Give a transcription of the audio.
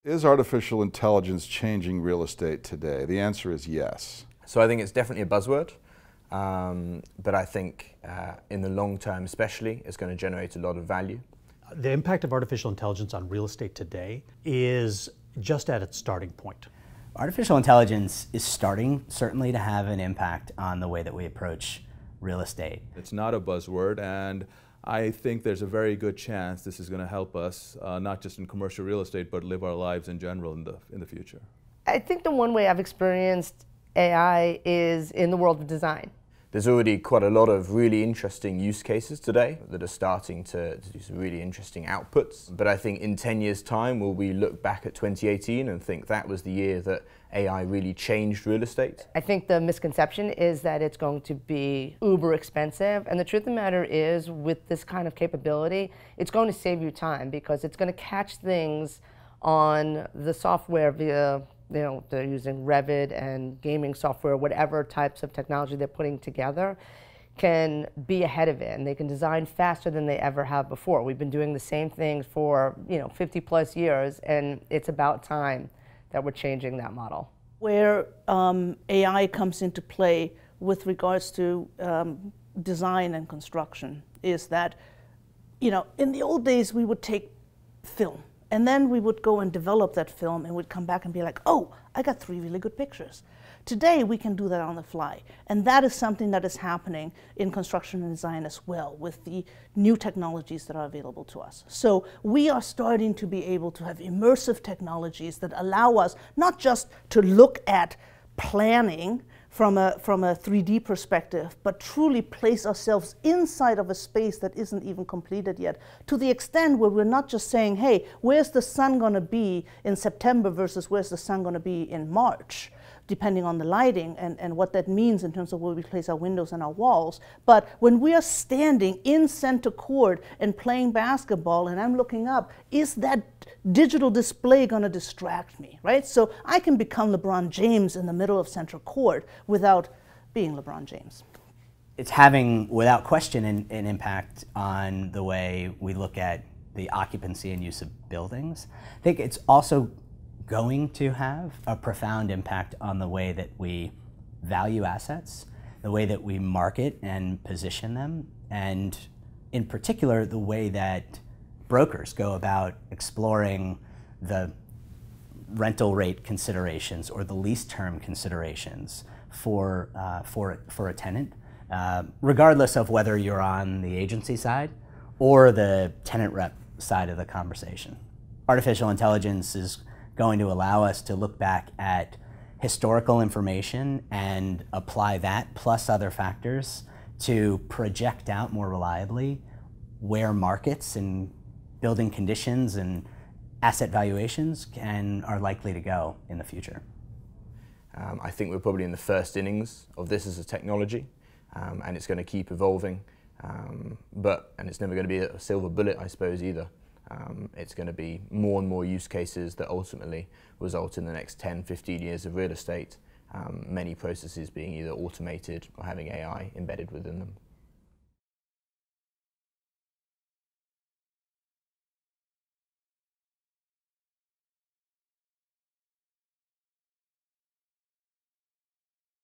Is artificial intelligence changing real estate today? The answer is yes. So I think it's definitely a buzzword, but I think in the long term especially, it's going to generate a lot of value. The impact of artificial intelligence on real estate today is just at its starting point. Artificial intelligence is starting certainly to have an impact on the way that we approach real estate. It's not a buzzword, and I think there's a very good chance this is going to help us, not just in commercial real estate, but live our lives in general in the future. I think the one way I've experienced AI is in the world of design. There's already quite a lot of really interesting use cases today that are starting to do some really interesting outputs. But I think in 10 years' time, will we look back at 2018 and think that was the year that AI really changed real estate? I think the misconception is that it's going to be uber expensive. And the truth of the matter is, with this kind of capability, it's going to save you time because it's going to catch things on the software via, they're using Revit and gaming software, whatever types of technology they're putting together, can be ahead of it, and they can design faster than they ever have before. We've been doing the same things for 50 plus years, and it's about time that we're changing that model. Where AI comes into play with regards to design and construction is that, in the old days we would take film, and then we would go and develop that film and we'd come back and be like, oh, I got 3 really good pictures. Today we can do that on the fly. And that is something that is happening in construction and design as well with the new technologies that are available to us. So we are starting to be able to have immersive technologies that allow us not just to look at planning from a 3D perspective, but truly place ourselves inside of a space that isn't even completed yet, to the extent where we're not just saying, hey, where's the sun going to be in September versus where's the sun going to be in March, depending on the lighting and what that means in terms of where we place our windows and our walls. But when we are standing in center court and playing basketball and I'm looking up, is that digital display going to distract me, right? So I can become LeBron James in the middle of center court without being LeBron James. It's having, without question, an impact on the way we look at the occupancy and use of buildings. I think it's also going to have a profound impact on the way that we value assets, the way that we market and position them, and in particular, the way that brokers go about exploring the rental rate considerations or the lease term considerations for a tenant, regardless of whether you're on the agency side or the tenant rep side of the conversation. Artificial intelligence is going to allow us to look back at historical information and apply that plus other factors to project out more reliably where markets and building conditions and asset valuations are likely to go in the future. I think we're probably in the first innings of this as a technology, and it's going to keep evolving, and it's never going to be a silver bullet, I suppose, either. It's going to be more and more use cases that ultimately result in the next 10, 15 years of real estate, many processes being either automated or having AI embedded within them.